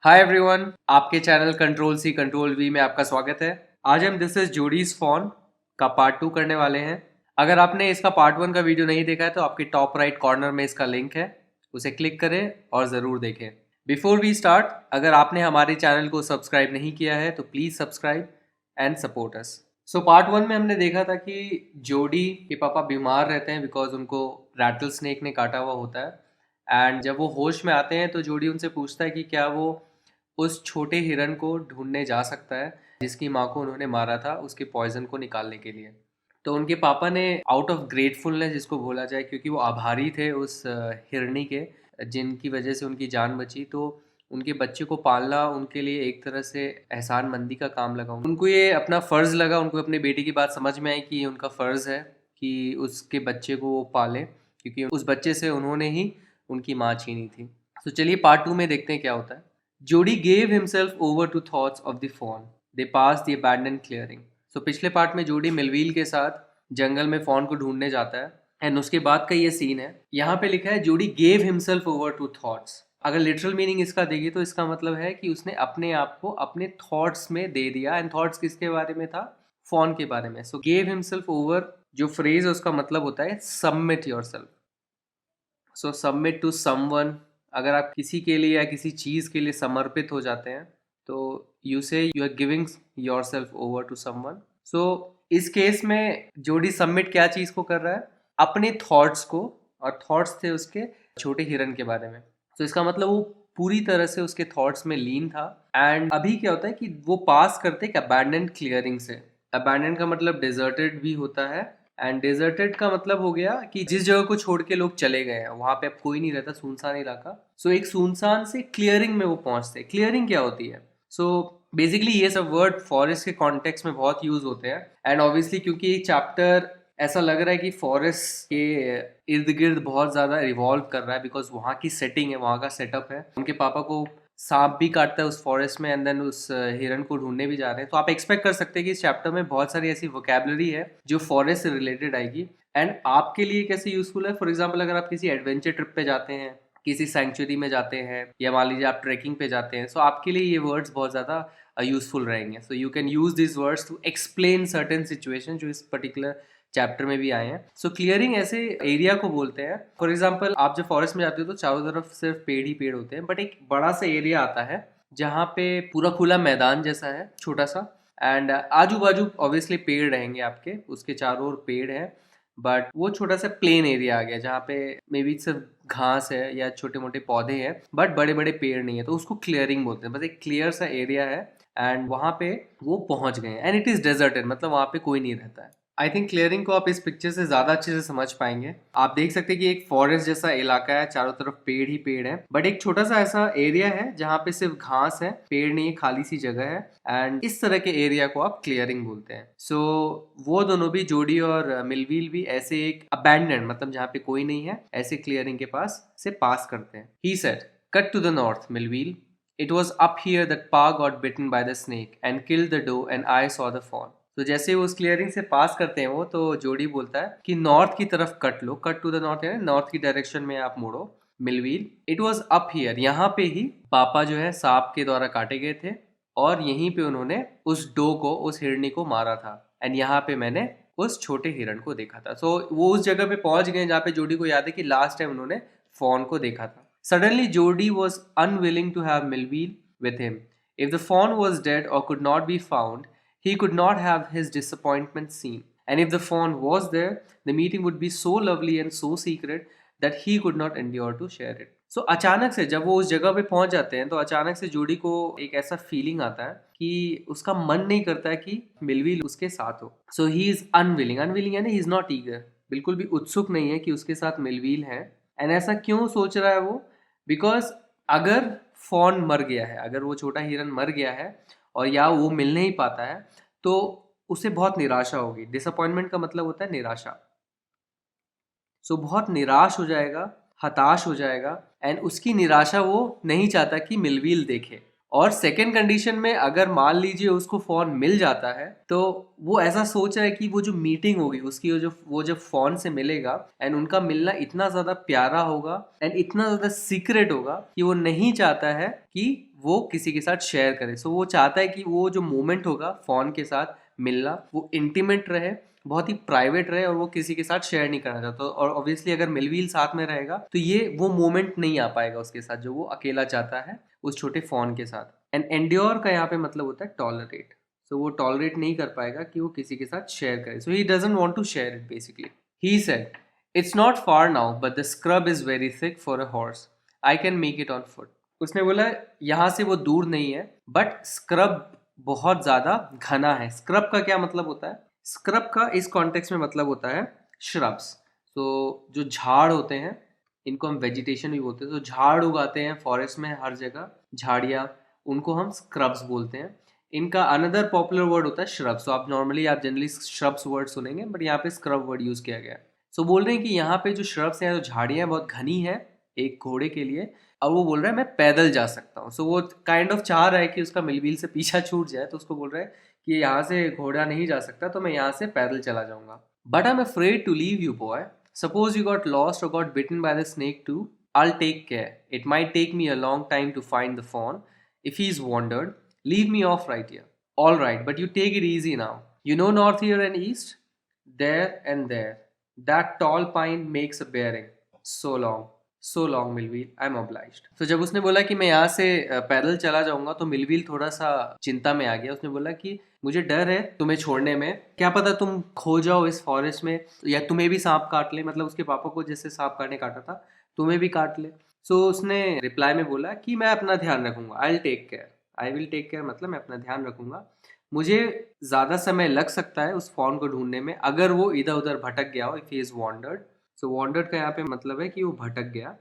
हाय everyone, आपके channel control C control V में आपका स्वागत है। आज हम दिस इज जोडीज फोन का पार्ट 2 करने वाले हैं। अगर आपने इसका पार्ट 1 का वीडियो नहीं देखा है तो आपके टॉप राइट कॉर्नर में इसका लिंक है, उसे क्लिक करें और ज़रूर देखें। बिफोर वी स्टार्ट, अगर आपने हमारे चैनल को सब्सक्राइब नहीं किया है तो please subscribe and support us. So part 1 में हमने देखा था कि जोडी के पापा बीमार रहते हैं बिकॉज उनको रैटल स्नेक ने काटा हुआ होता है। एंड जब वो होश में आते हैं तो जोडी उनसे पूछता है कि क्या वो उस छोटे हिरन को ढूंढने जा सकता है जिसकी माँ को उन्होंने मारा था उसके पॉइजन को निकालने के लिए। तो उनके पापा ने आउट ऑफ ग्रेटफुलनेस जिसको बोला जाए, क्योंकि वो आभारी थे उस हिरनी के जिनकी वजह से उनकी जान बची, तो उनके बच्चे को पालना उनके लिए एक तरह से एहसानमंदी का काम लगा। उनको ये अपना फ़र्ज़ लगा, उनको अपने बेटे की बात समझ में आई कि ये उनका फ़र्ज़ है कि उसके बच्चे को वो पाले, क्योंकि उस बच्चे से उन्होंने ही उनकी माँ छीनी थी। तो चलिए पार्ट 2 में देखते हैं क्या होता है। Jody gave himself over to thoughts of the fawn. They passed the abandoned clearing. So पिछले पार्ट में जोडी मिलवील के साथ जंगल में फॉन को ढूंढने जाता है एंड उसके बाद का ये सीन है। यहाँ पे लिखा है Jody gave himself over to thoughts. अगर लिटरल मीनिंग इसका देखिए तो इसका मतलब है कि उसने अपने आप को अपने थॉट्स में दे दिया। एंड थॉट्स किसके बारे में था? फॉन के बारे में। सो गेव हिमसेल्फ ओवर, जो फ्रेज है उसका मतलब होता है submit yourself. So submit to someone, अगर आप किसी के लिए या किसी चीज़ के लिए समर्पित हो जाते हैं तो you say you are giving your self over to someone. So इस केस में जोडी सबमिट क्या चीज़ को कर रहा है? अपने थॉट्स को। और थॉट्स थे उसके छोटे हिरन के बारे में। तो इसका मतलब वो पूरी तरह से उसके थॉट्स में लीन था। एंड अभी क्या होता है कि वो पास करते एक अबैंडन्ड क्लियरिंग से। अबैंडन का मतलब डिजर्टेड भी होता है एंड डेजर्टेड का मतलब हो गया कि जिस जगह को छोड़ के लोग चले गए हैं वहां पे अब कोई नहीं रहता, सुनसान इलाका। सो एक सुनसान से क्लियरिंग में वो पहुंचते हैं। क्लियरिंग क्या होती है? सो बेसिकली ये सब वर्ड फॉरेस्ट के कॉन्टेक्स्ट में बहुत यूज होते हैं। एंड ऑब्वियसली क्योंकि ये चैप्टर ऐसा लग रहा है कि फॉरेस्ट के इर्द गिर्द बहुत ज्यादा रिवॉल्व कर रहा है बिकॉज वहाँ की सेटिंग है, वहाँ का सेटअप है। उनके पापा को सांप भी काटता है उस फॉरेस्ट में एंड देन उस हिरन को ढूंढने भी जा रहे हैं। तो आप एक्सपेक्ट कर सकते हैं कि इस चैप्टर में बहुत सारी ऐसी वोकैबुलरी है जो फॉरेस्ट से रिलेटेड आएगी। एंड आपके लिए कैसे यूजफुल है? फॉर एग्जाम्पल अगर आप किसी एडवेंचर ट्रिप पे जाते हैं, किसी सेंचुरी में जाते हैं, या मान लीजिए आप ट्रैकिंग पे जाते हैं, सो आपके लिए ये वर्ड्स बहुत ज़्यादा यूजफुल रहेंगे। So you can use this words to explain certain situation जो इस पर्टिकुलर चैप्टर में भी आए हैं। सो क्लियरिंग ऐसे एरिया को बोलते हैं। फॉर एग्जाम्पल आप जब फॉरेस्ट में जाते हो तो चारों तरफ सिर्फ पेड़ ही पेड़ होते हैं, बट एक बड़ा सा एरिया आता है जहाँ पे पूरा खुला मैदान जैसा है, छोटा सा। एंड आजू बाजू ऑब्वियसली पेड़ रहेंगे आपके, उसके चारों ओर पेड़ है, बट वो छोटा सा प्लेन एरिया आ गया जहाँ पे मे बी सिर्फ घास है या छोटे मोटे पौधे हैं, बट बड़े बड़े पेड़ नहीं है। तो उसको क्लियरिंग बोलते हैं। बस एक क्लियर सा एरिया है एंड वहाँ पे वो पहुंच गए एंड इट इज़ डेजर्टेड, मतलब वहाँ पे कोई नहीं रहता है। आई थिंक क्लियरिंग को आप इस पिक्चर से ज़्यादा अच्छे से समझ पाएंगे। आप देख सकते हैं कि एक फॉरेस्ट जैसा इलाका है, चारों तरफ पेड़ ही पेड़ है, बट एक छोटा सा ऐसा एरिया है जहाँ पे सिर्फ घास है, पेड़ नहीं है, खाली सी जगह है। एंड इस तरह के एरिया को आप क्लियरिंग बोलते हैं। सो वो दोनों भी, जोडी और मिलवील भी, ऐसे एक अबैंडन मतलब जहाँ पे कोई नहीं है ऐसे क्लियरिंग के पास से पास करते हैं। He said, cut to the north Millwheel, it was up here that Pa got bitten by the snake and killed the doe and I saw the fawn. तो जैसे वो उस क्लियरिंग से पास करते हैं वो, तो जोडी बोलता है कि नॉर्थ की तरफ कट लो। कट टू द नॉर्थ यानी नॉर्थ की डायरेक्शन में आप मुड़ो। Meanwhile, it was up here, यहाँ पे ही पापा जो है सांप के द्वारा काटे गए थे और यहीं पे उन्होंने उस डो को, उस हिरनी को मारा था। एंड यहाँ पे मैंने उस छोटे हिरण को देखा था। सो वो उस जगह पे पहुंच गए जहाँ पे जोडी को याद है कि लास्ट टाइम उन्होंने फॉन को देखा था। Suddenly Jody was unwilling to have Millwheel with him. If the fawn was dead or could not be found, he could not have his disappointment seen. And if the fawn was there, the meeting would be so lovely and so secret that he could not endure to share it. So अचानक से जब वो उस जगह पे पहुंच जाते हैं तो अचानक से जोडी को एक ऐसा फीलिंग आता है कि उसका मन नहीं करता है कि मिलविल उसके साथ हो। सो ही इज अनविलिंग। अनविलिंग यानी ही इज नॉट ईगर, बिल्कुल भी उत्सुक नहीं है कि उसके साथ मिलविल है। एंड ऐसा क्यों सोच रहा है वो? बिकॉज अगर फॉन मर गया है, अगर वो छोटा हिरन मर गया है और या वो मिल नहीं पाता है तो उसे बहुत निराशा होगी। डिसअपॉइंटमेंट का मतलब होता है निराशा। सो बहुत निराश हो जाएगा, हताश हो जाएगा एंड उसकी निराशा वो नहीं चाहता कि मिलविल देखे। और सेकेंड कंडीशन में अगर मान लीजिए उसको फोन मिल जाता है तो वो ऐसा सोच रहा है कि वो जो मीटिंग होगी उसकी, वो जब फोन से मिलेगा एंड उनका मिलना इतना ज्यादा प्यारा होगा एंड इतना ज्यादा सीक्रेट होगा कि वो नहीं चाहता है कि वो किसी के साथ शेयर करे। सो वो चाहता है कि वो जो मोमेंट होगा फ़ॉन के साथ मिलना, वो इंटीमेट रहे, बहुत ही प्राइवेट रहे, और वो किसी के साथ शेयर नहीं करना चाहता। और ऑब्वियसली अगर मिलविल साथ में रहेगा तो ये वो मोमेंट नहीं आ पाएगा उसके साथ जो वो अकेला चाहता है उस छोटे फ़ॉन के साथ। एंड एंड्योर का यहाँ पे मतलब होता है टॉलरेट। सो वो टॉलरेट नहीं कर पाएगा कि वो किसी के साथ शेयर करे। So he doesn't want to share it basically. He said, it's not far now but the scrub is very thick for a horse, I can make it on foot. उसने बोला यहाँ से वो दूर नहीं है, बट स्क्रब बहुत ज़्यादा घना है। स्क्रब का क्या मतलब होता है? स्क्रब का इस कॉन्टेक्स्ट में मतलब होता है श्रब्स। तो जो झाड़ होते हैं, इनको हम वेजिटेशन भी बोलते हैं। तो झाड़ उगाते हैं फॉरेस्ट में हर जगह, झाड़ियाँ, उनको हम स्क्रब्स बोलते हैं। इनका अनदर पॉपुलर वर्ड होता है श्रब्स। तो आप जनरली श्रब्स वर्ड सुनेंगे, बट यहाँ पे स्क्रब वर्ड यूज़ किया गया है। सो बोल रहे हैं कि यहाँ पे जो श्रब्स हैं, जो झाड़ियाँ हैं, बहुत घनी है एक घोड़े के लिए। और वो बोल रहा है मैं पैदल जा सकता हूँ। सो वो काइंड ऑफ चाह रहा है कि उसका मिलविल से पीछा छूट जाए। तो उसको बोल रहा है कि यहाँ से घोड़ा नहीं जा सकता, तो मैं यहाँ से पैदल चला जाऊंगा। But I am afraid to leave you boy, suppose you got lost और got bitten by the snake too, I'll take care. It might take me a long time to find the fawn. If he's wandered, leave me off right here. All right, but you take it easy now. You know north here and east? There and there. That tall pine makes a bearing. So long. So long, Millville, I am obliged. तो जब उसने बोला कि मैं यहाँ से पैदल चला जाऊंगा, तो मिलविल थोड़ा सा चिंता में आ गया। उसने बोला कि मुझे डर है तुम्हें छोड़ने में, क्या पता तुम खो जाओ इस फॉरेस्ट में, या तुम्हें भी सांप काट ले। मतलब उसके पापा को जैसे सांप काटने काटा था, तुम्हें भी काट ले। सो उसने रिप्लाई में बोला कि मैं अपना ध्यान रखूंगा, I will take care. I will take care मतलब मैं अपना ध्यान रखूंगा। मुझे ज़्यादा समय लग सकता है उस फॉन को ढूंढने में, अगर वो इधर उधर भटक गया हो, if he is wandered. So wandered का यहाँ पे मतलब है कि वो भटक गया।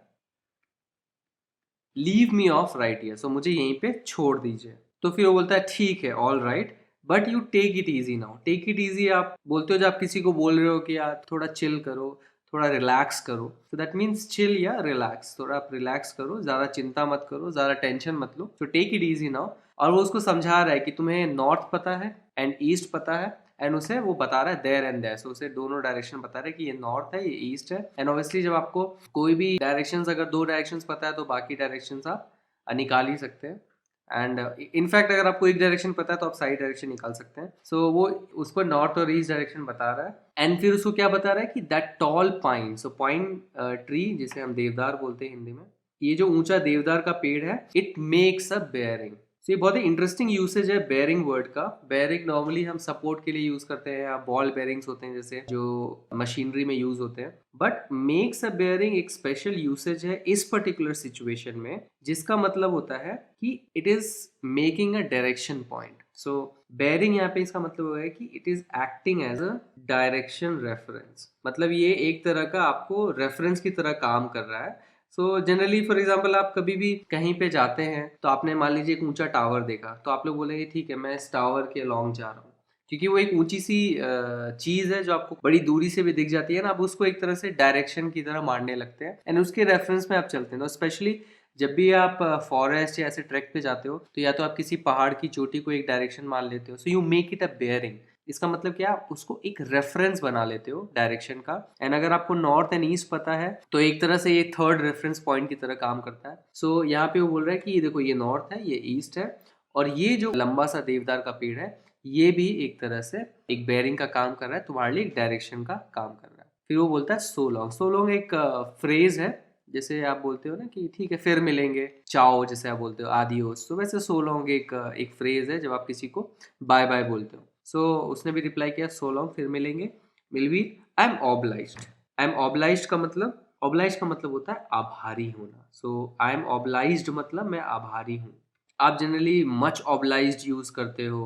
Leave me off right here, so मुझे यहीं पे छोड़ दीजिए। तो फिर वो बोलता है ठीक है, all right, but you take it easy now. Take it easy आप बोलते हो जब आप किसी को बोल रहे हो कि यार थोड़ा चिल करो, थोड़ा रिलैक्स करो। तो दैट मीन्स चिल या रिलैक्स। थोड़ा आप रिलैक्स करो, ज़्यादा चिंता मत करो, ज़्यादा टेंशन मत लो। तो टेक इट ईजी नाउ। और वो उसको समझा रहा है कि तुम्हें नॉर्थ पता है एंड ईस्ट पता है, एंड उसे वो बता रहा है देयर एंड देयर। सो उसे दोनों डायरेक्शन बता रहा है कि ये नॉर्थ है, ये ईस्ट है। एंड ऑब्वियसली जब आपको कोई भी डायरेक्शंस, अगर दो डायरेक्शंस पता है, तो बाकी डायरेक्शंस आप निकाल ही सकते हैं। एंड इनफैक्ट अगर आपको एक डायरेक्शन पता है तो आप साइड डायरेक्शन निकाल सकते हैं। सो वो उसको नॉर्थ और ईस्ट डायरेक्शन बता रहा है। एंड फिर उसको क्या बता रहा है कि that toll pine, so pine tree जिसे हम देवदार बोलते हैं हिंदी में, ये जो ऊंचा देवदार का पेड़ है, इट मेक्स अ बेयरिंग। तो ये बहुत ही इंटरेस्टिंग यूसेज है बेयरिंग वर्ड का। बेयरिंग नॉर्मली हम सपोर्ट के लिए यूज करते हैं, या बॉल बेयरिंग्स होते हैं जैसे जो मशीनरी में यूज होते हैं। बट मेक्स अ बेयरिंग एक स्पेशल यूसेज है इस पर्टिकुलर सिचुएशन में, जिसका मतलब होता है कि it is making a direction point. So bearing यहाँ पे इसका मतलब है कि it is acting as a direction reference. मतलब ये एक तरह का आपको रेफरेंस की तरह काम कर रहा है। सो जनरली फॉर एग्जाम्पल आप कभी भी कहीं पे जाते हैं, तो आपने मान लीजिए एक ऊंचा टावर देखा, तो आप लोग बोलेंगे ठीक है मैं इस टावर के अलॉन्ग जा रहा हूँ, क्योंकि वो एक ऊंची सी चीज़ है जो आपको बड़ी दूरी से भी दिख जाती है ना। आप उसको एक तरह से डायरेक्शन की तरह मारने लगते हैं, एंड उसके रेफरेंस में आप चलते हैं। तो स्पेशली जब भी आप फॉरेस्ट या ऐसे ट्रैक पे जाते हो, तो या तो आप किसी पहाड़ की चोटी को एक डायरेक्शन मान लेते हो, so you make it a bearing. इसका मतलब क्या, आप उसको एक रेफरेंस बना लेते हो डायरेक्शन का। एंड अगर आपको नॉर्थ एंड ईस्ट पता है, तो एक तरह से ये थर्ड रेफरेंस पॉइंट की तरह काम करता है। सो यहाँ पे वो बोल रहा है कि ये देखो, ये नॉर्थ है, ये ईस्ट है, और ये जो लंबा सा देवदार का पेड़ है, ये भी एक तरह से एक बेयरिंग का काम कर रहा है, तुम्हारे लिए एक डायरेक्शन का काम कर रहा है। फिर वो बोलता है सो लॉन्ग। सो लॉन्ग एक फ्रेज है, जैसे आप बोलते हो ना कि ठीक है फिर मिलेंगे, चाओ जैसे आप बोलते हो, आदियोस। तो वैसे सो लॉन्ग एक फ्रेज है जब आप किसी को बाय बाय बोलते हो। सो उसने भी रिप्लाई किया सो लॉन्ग, फिर मिलेंगे, will be, I am obliged. I am obliged का मतलब, ऑब्लाइज्ड का मतलब होता है आभारी होना। सो आई एम ऑब्लाइज्ड मतलब मैं आभारी हूँ। आप जनरली मच ऑब्लाइज्ड यूज करते हो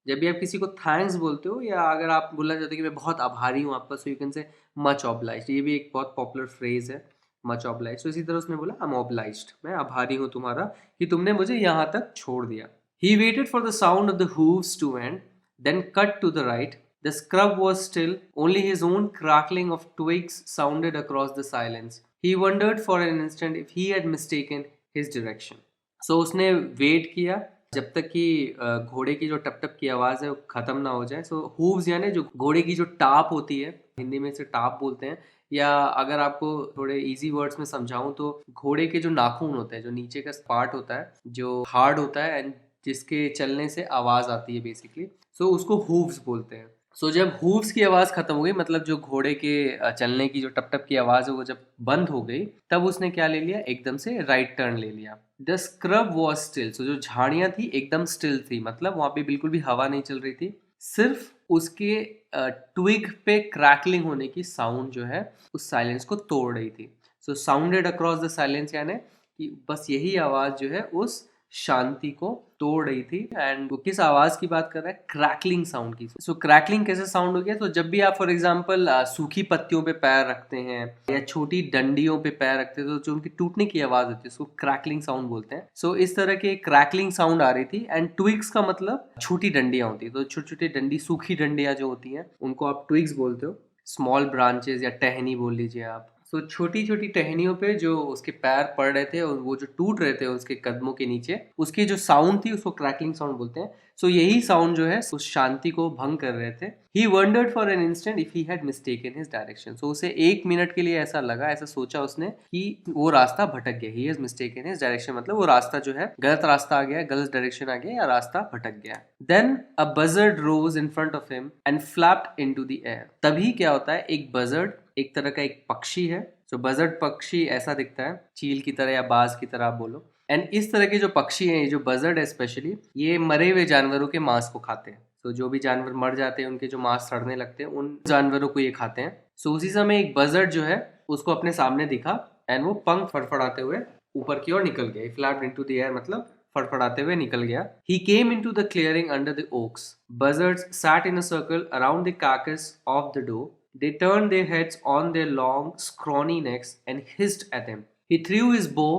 जब भी आप किसी को थैंक्स बोलते हो, या अगर आप बोलना चाहते हो कि मैं बहुत आभारी हूँ आपका, सो you can say much obliged. ये भी एक बहुत पॉपुलर फ्रेज है, मच ऑब्लाइज्ड। तो इसी तरह उसने बोला आई एम ऑब्लाइज्ड, मैं आभारी हूँ तुम्हारा कि तुमने मुझे यहाँ तक छोड़ दिया। He waited for the sound of the hooves to end, then cut to the right. The scrub was still, only his own crackling of twigs sounded across the silence. He wondered for an instant if he had mistaken his direction. So उसने wait किया जब तक कि घोड़े की जो टप टप की आवाज़ है वो ख़त्म ना हो जाए। सो हूव्स यानी जो घोड़े की जो टाप होती है, हिंदी में इसे टाप बोलते हैं, या अगर आपको थोड़े इजी वर्ड्स में समझाऊं तो घोड़े के जो नाखून होते हैं, जो नीचे का पार्ट होता है जो हार्ड होता है एंड जिसके चलने से आवाज आती है बेसिकली, सो उसको हूव्स बोलते हैं। सो जब हूव्स की आवाज खत्म हो गई, मतलब जो घोड़े के चलने की जो टप टप की आवाज है वो जब बंद हो गई, तब उसने क्या ले लिया, एकदम से राइट टर्न ले लिया। द स्क्रब वॉज स्टिल, सो जो झाड़ियां थी एकदम स्टिल थी, मतलब वहां पे बिल्कुल भी हवा नहीं चल रही थी, सिर्फ उसके ट्विग पे क्रैकलिंग होने की साउंड जो है उस साइलेंस को तोड़ रही थी। सो साउंडेड अक्रॉस द साइलेंस, यानी कि बस यही आवाज जो है उस शांति को तोड़ रही थी। एंड वो किस आवाज की बात कर रहा है, क्रैकलिंग साउंड की। सो क्रैकलिंग कैसे साउंड हो गया, तो जब भी आप फॉर एग्जांपल सूखी पत्तियों पे पैर रखते हैं या छोटी डंडियों पे पैर रखते हैं, तो जो उनकी टूटने की आवाज होती है उसको क्रैकलिंग साउंड बोलते हैं। सो इस तरह के क्रैकलिंग साउंड आ रही थी। एंड ट्विग्स का मतलब छोटी डंडियां होती है, तो छोटी छोटी डंडी, सूखी डंडियां जो होती हैं उनको आप ट्विग्स बोलते हो। स्मॉल ब्रांचेस या टहनी बोल लीजिए आप। तो छोटी छोटी टहनियों पे जो उसके पैर पड़ रहे थे और वो जो टूट रहे थे उसके कदमों के नीचे, उसकी जो साउंड थी उसको क्रैकलिंग साउंड बोलते हैं। सो यही साउंड जो है उस शांति को भंग कर रहे थे। He wondered for an instant if he had mistaken his direction, so उसे एक मिनट के लिए ऐसा लगा, ऐसा सोचा उसने कि वो रास्ता भटक गया। He has mistaken his direction मतलब वो रास्ता जो है गलत रास्ता आ गया, गलत डायरेक्शन आ गया या रास्ता भटक गया। Then a buzzard rose in front of him and flapped into the air. तभी क्या होता है, एक बजर्ड एक तरह का एक पक्षी है। तो बजर्ड पक्षी ऐसा दिखता है, चील की तरह या बाज की तरह आप बोलो। एंड इस तरह के जो पक्षी हैं, ये जो बजर्ड है स्पेशली, ये मरे हुए जानवरों के मांस को खाते हैं। तो जो भी जानवर मर जाते हैं उनके जो मांस सड़ने लगते हैं, उन जानवरों को ये खाते हैं। सो उसी समय एक बजर्ड जो है उसको अपने सामने दिखा एंड वो पंख फड़फड़ाते हुए ऊपर की ओर निकल गया। फ्लैप्ड इनटू द एयर मतलब फड़फड़ाते हुए निकल गया। He came into the clearing under the oaks. Buzzards sat in a circle around the carcass of the doe. They turned their heads on their long, scrawny necks and hissed at him. He threw his bow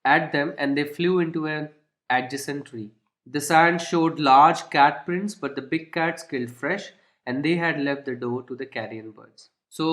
at them and they flew into an adjacent tree. The sand showed large cat prints, but the big cats killed fresh and they had left the doe to the carrion birds. So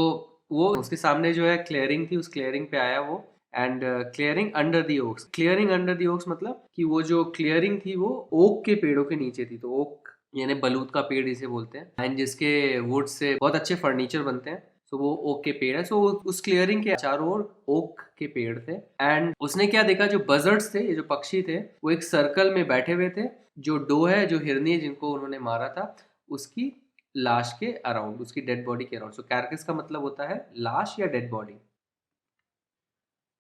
वो उसके सामने जो है clearing थी, उस clearing पे आया वो। And clearing under the oaks, clearing under the oaks मतलब कि वो जो क्लियरिंग थी वो ओक के पेड़ों के नीचे थी। तो ओक यानी बलूत का पेड़ इसे बोलते हैं, एंड जिसके वुड से बहुत अच्छे फर्नीचर बनते हैं। सो वो ओक के पेड़ है। सो उस क्लियरिंग के चारों ओर ओक के पेड़ थे। एंड उसने क्या देखा, जो बजर्ड्स थे, ये जो पक्षी थे, वो एक सर्कल में बैठे हुए थे। जो डो है, जो हिरनी है जिनको उन्होंने मारा था, उसकी लाश के अराउंड, उसकी डेड बॉडी के अराउंड। सो कैरकस का मतलब होता है लाश या डेड बॉडी।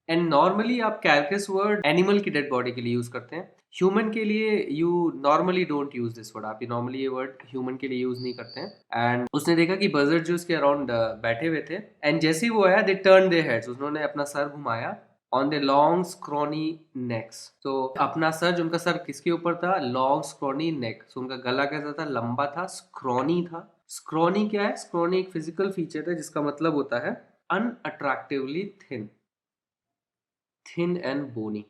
एंड नॉर्मली आप कैरकस वर्ड एनिमल की डेड बॉडी के लिए यूज करते हैं। ह्यूमन के लिए you normally don't use this word, आप नॉर्मली ये वर्ड ह्यूमन के लिए यूज नहीं करते हैं। एंड उसने देखा कि बजर्ड जो उसके अराउंड बैठे हुए थे, एंड जैसे ही वो आया, दे टर्न देयर हेड्स, उन्होंने अपना सर घुमाया on the long scrawny next. तो अपना सर, जो उनका सर किसके ऊपर था, लॉन्ग स्क्रॉनी नेक। सो उनका गला कैसा था, लंबा था, स्क्रॉनी था। स्क्रॉनी क्या है, स्क्रॉनी एक फिजिकल फीचर है जिसका मतलब होता है अनअट्रैक्टिवली थिन, थिन एंड बोनी,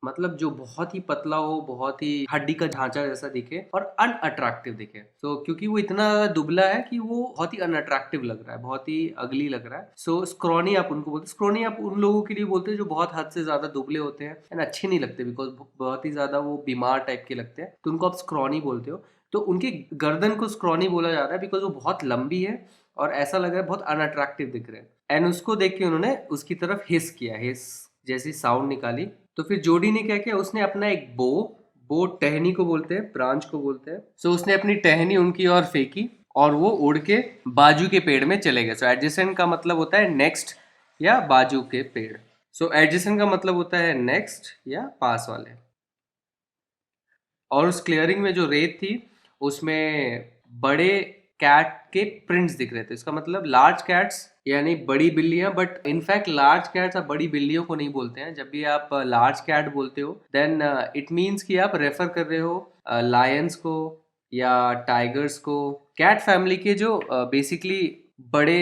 मतलब जो बहुत ही पतला हो, बहुत ही हड्डी का ढांचा जैसा दिखे और अनअट्रैक्टिव दिखे। सो क्योंकि वो इतना दुबला है कि वो बहुत ही अनअट्रैक्टिव लग रहा है, बहुत ही अगली लग रहा है। सो स्क्रॉनी आप उनको बोलते हैं। स्क्रॉनी आप उन लोगों के लिए बोलते हैं जो बहुत हद से ज्यादा दुबले होते हैं एंड अच्छे नहीं लगते, बिकॉज बहुत ही ज्यादा वो बीमार टाइप के लगते हैं, तो उनको आप स्क्रॉनी बोलते हो। तो उनकी गर्दन को स्क्रॉनी बोला जाता है बिकॉज वो बहुत लंबी है और ऐसा लग रहा है बहुत अनअट्रैक्टिव दिख रहे हैं। एंड उसको देख के उन्होंने उसकी तरफ हिस किया, हिस जैसी साउंड निकाली। तो फिर जोडी ने क्या किया, उसने अपना एक बो टहनी को बोलते हैं, ब्रांच को बोलते हैं। सो उसने अपनी टहनी उनकी ओर फेंकी और वो उड़ के बाजू के पेड़ में चले गए। सो एडजेसेंट का मतलब होता है नेक्स्ट या बाजू के पेड़। सो एडजेसेंट का मतलब होता है नेक्स्ट या पास वाले। और उस क्लियरिंग में जो रेत थी उसमें बड़े कैट के प्रिंट्स दिख रहे थे। इसका मतलब लार्ज कैट्स यानी बड़ी बिल्लियां, बट इनफैक्ट लार्ज कैट्स आप बड़ी बिल्लियों को नहीं बोलते हैं। जब भी आप लार्ज कैट बोलते हो देन इट मीन्स कि आप रेफर कर रहे हो लायंस को या टाइगर्स को। कैट फैमिली के जो बेसिकली बड़े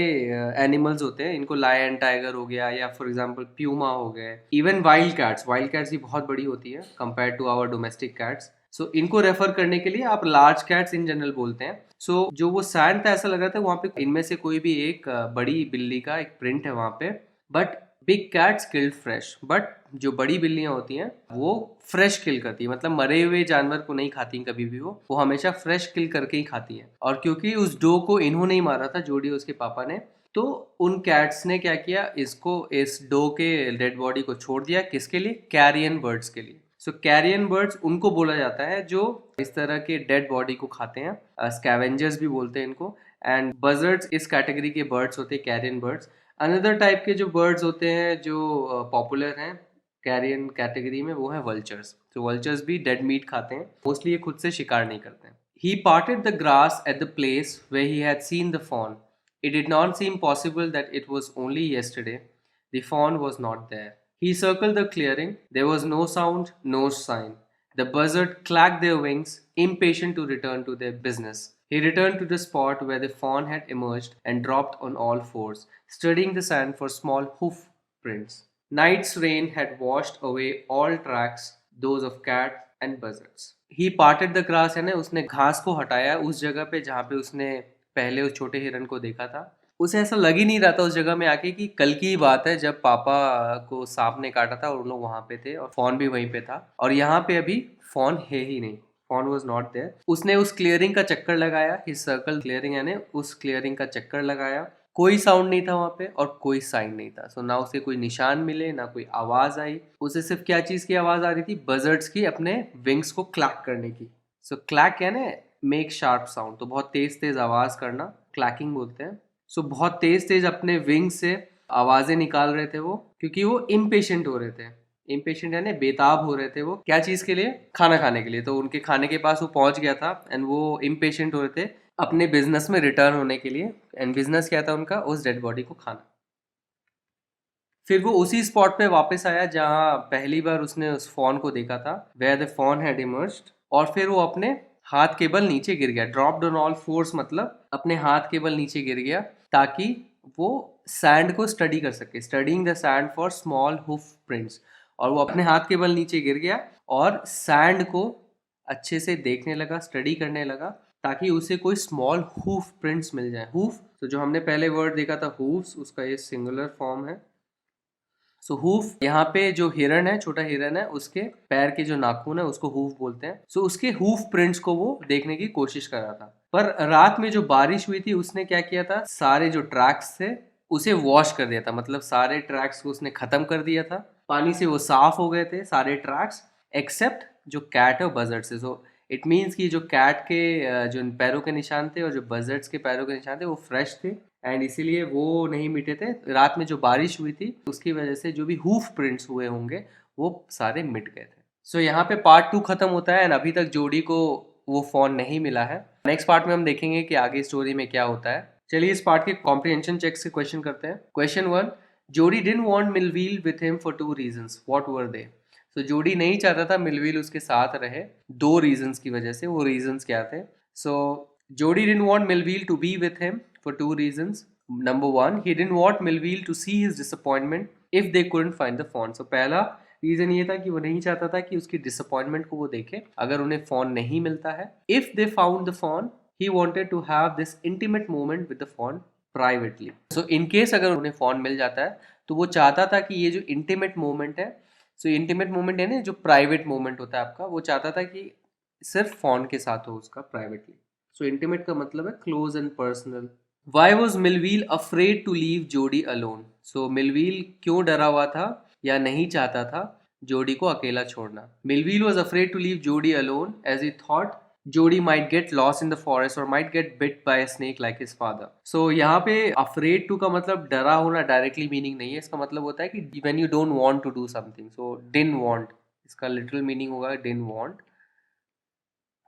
एनिमल्स होते हैं, इनको लायन टाइगर हो गया या फॉर एग्जांपल प्यूमा हो गए। इवन वाइल्ड कैट्स भी बहुत बड़ी होती है compare to our domestic cats. So इनको रेफर करने के लिए आप लार्ज कैट्स इन जनरल बोलते हैं। सो जो वो सैंड था, ऐसा लग रहा था वहां पे इनमें से कोई भी एक बड़ी बिल्ली का एक प्रिंट है वहां पे। But big cats killed fresh, but जो बड़ी बिल्लियां होती हैं वो फ्रेश किल करती है, मतलब मरे हुए जानवर को नहीं खाती कभी भी, वो हमेशा फ्रेश किल करके ही खाती है। और क्योंकि उस डो को इन्होंने ही मारा था, जोडी उसके पापा ने, तो उन कैट्स ने क्या किया, इसको इस डो के डेड बॉडी को छोड़ दिया, किसके लिए, कैरियन बर्ड्स के लिए। सो कैरियन बर्ड्स उनको बोला जाता है जो इस तरह के डेड बॉडी को खाते हैं, स्कैवेंजर्स भी बोलते हैं इनको। एंड बजर्ड्स इस कैटेगरी के बर्ड्स होते हैं, कैरियन बर्ड्स। अनदर टाइप के जो बर्ड्स होते हैं जो पॉपुलर हैं कैरियन कैटेगरी में, वो है वल्चर्स। तो वल्चर्स भी डेड मीट खाते हैं, मोस्टली ये खुद से शिकार नहीं करते हैं। He parted the grass at the place where he had seen the fawn. It did not seem possible that it was only yesterday. The fawn was not there. He circled the clearing. There was no sound, no sign. The buzzard clacked their wings, impatient to return to their business. He returned to the spot where the fawn had emerged and dropped on all fours, studying the sand for small hoof prints. Night's rain had washed away all tracks, those of cat and buzzards. He parted the grass, यानी उसने घास को हटाया उस जगह पे जहाँ पे उसने पहले उस छोटे हिरन को देखा था। उसे ऐसा लग ही नहीं रहा था उस जगह में आके कि कल की ही बात है जब पापा को सांप ने काटा था और उन लोग वहां पे थे और फॉन भी वहीं पे था, और यहाँ पे अभी फॉन है ही नहीं, फॉन वॉज नॉट देयर। उसने उस क्लियरिंग का चक्कर लगाया, हिज सर्कल क्लियरिंग, यानी उस क्लियरिंग का चक्कर लगाया। कोई साउंड नहीं था वहां पे और कोई साइन नहीं था। सो ना उसे कोई निशान मिले, ना कोई आवाज आई। उसे सिर्फ क्या चीज की आवाज आ रही थी, बजर्ड्स की अपने विंग्स को क्लैक करने की। सो क्लैक यानी मेक शार्प साउंड, तो बहुत तेज तेज आवाज करना, क्लैकिंग बोलते हैं। सो बहुत तेज तेज अपने विंग से आवाजें निकाल रहे थे वो, क्योंकि वो इम्पेशेंट हो रहे थे। इम्पेशेंट यानी बेताब हो रहे थे वो, क्या चीज के लिए, खाना खाने के लिए। तो उनके खाने के पास वो पहुंच गया था एंड वो इम्पेशेंट हो रहे थे अपने बिजनेस में रिटर्न होने के लिए। एंड बिजनेस क्या था उनका, उस डेड बॉडी को खाना। फिर वो उसी स्पॉट पे वापस आया जहां पहली बार उसने उस फॉन को देखा था, where the fawn had emerged. और फिर वो अपने हाथ के बल नीचे गिर गया, ड्रॉप्ड ऑन ऑल फोर्स, मतलब अपने हाथ के बल नीचे गिर गया ताकि वो सैंड को स्टडी कर सके, studying the sand for small HUF prints. और वो अपने हाथ के बल नीचे गिर गया और सैंड को अच्छे से देखने लगा, स्टडी करने लगा, ताकि उसे कोई स्मॉल हूफ प्रिंट्स मिल जाए। हूफ, तो जो हमने पहले वर्ड देखा था हूफ्स, उसका ये सिंगुलर फॉर्म है। सो हूफ, यहाँ पे जो हिरन है, छोटा हिरन है, उसके पैर के जो नाखून है उसको हूफ बोलते हैं। सो उसके हूफ प्रिंट्स को वो देखने की कोशिश कर रहा था। पर रात में जो बारिश हुई थी उसने क्या किया था, सारे जो ट्रैक्स थे उसे वॉश कर दिया था, मतलब सारे ट्रैक्स को उसने खत्म कर दिया था। पानी से वो साफ हो गए थे सारे ट्रैक्स, एक्सेप्ट जो कैट और बजर्ड से। सो इट मीन्स कि जो कैट के जो पैरों के निशान थे और जो बजर्ड्स के पैरों के निशान थे वो फ्रेश थे, एंड इसीलिए वो नहीं मिटे थे। रात में जो बारिश हुई थी उसकी वजह से जो भी हूफ प्रिंट्स हुए होंगे वो सारे मिट गए थे। सो यहाँ पे पार्ट 2 खत्म होता है एंड अभी तक जोडी को वो फोन नहीं मिला है। नेक्स्ट पार्ट में हम देखेंगे कि आगे स्टोरी में क्या होता है। चलिए इस पार्ट के कॉम्प्रिहेंशन चेक्स के क्वेश्चन करते हैं। Question 1, Jody didn't want Millwheel with him for 2 reasons, what were they. तो जोडी नहीं चाहता था मिलवील उसके साथ रहे, 2 रीजंस की वजह से। वो रीजंस क्या थे? So Jody didn't want Millwheel to be with him for 2 reasons. Number 1, he didn't want Millville to see his disappointment if they couldn't find the fawn. So पहला रीजन ये था कि वो नहीं चाहता था कि उसकी डिसअपॉइंटमेंट को वो देखे अगर उन्हें फॉन नहीं मिलता है। If they found the fawn, he wanted to have this intimate moment with the fawn privately. So in case अगर उन्हें फॉन मिल जाता है तो वो चाहता था कि ये जो इंटीमेट मोमेंट है, सो इंटीमेट मोमेंट है ना, जो प्राइवेट मोमेंट होता है आपका, वो चाहता था कि सिर्फ फॉन के साथ हो उसका, प्राइवेटली। सो इंटीमेट का मतलब है close and personal. Why was Millville afraid to leave Jody alone? So Millville क्यों डरा हुआ था या नहीं चाहता था जोडी को अकेला छोड़ना? Millville was afraid to leave Jody alone as he thought Jody might get lost in the forest or might get bit by a snake like his father. So यहाँ पे afraid to का मतलब डरा होना डायरेक्टली मीनिंग नहीं है, इसका मतलब होता है कि when you don't want to do something. So didn't want, इसका लिटरल मीनिंग होगा didn't want,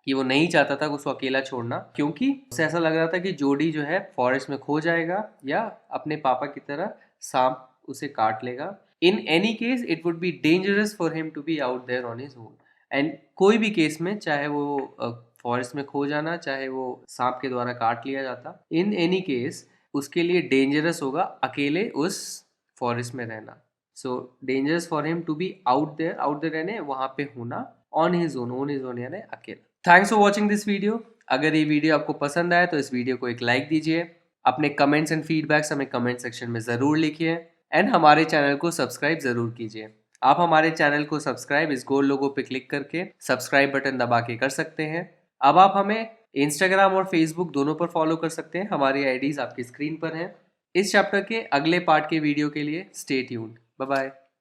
कि वो नहीं चाहता था उसको अकेला छोड़ना, क्योंकि उसे ऐसा लग रहा था कि जोडी जो है फॉरेस्ट में खो जाएगा या अपने पापा की तरह सांप उसे काट लेगा। In any case it would be dangerous for him to be out there on his own. And कोई भी केस में, चाहे वो फॉरेस्ट में खो जाना, चाहे वो सांप के द्वारा काट लिया जाता, इन एनी केस उसके लिए डेंजरस होगा अकेले उस फॉरेस्ट में रहना। So dangerous for him to be out there यानी वहां पे होना, ऑन हिज ओन यानी अकेला। Thanks for watching this video. अगर ये वीडियो आपको पसंद आए तो इस वीडियो को एक लाइक दीजिए। अपने कमेंट्स एंड फीडबैक्स हमें कमेंट सेक्शन में ज़रूर लिखिए एंड हमारे चैनल को सब्सक्राइब ज़रूर कीजिए। आप हमारे चैनल को सब्सक्राइब इस गोल लोगो पे क्लिक करके सब्सक्राइब बटन दबा के कर सकते हैं। अब आप हमें इंस्टाग्राम और फेसबुक दोनों पर फॉलो कर सकते हैं, हमारी आईडीज़ आपकी स्क्रीन पर हैं। इस चैप्टर के अगले पार्ट के वीडियो के लिए स्टे ट्यून्ड। Bye bye.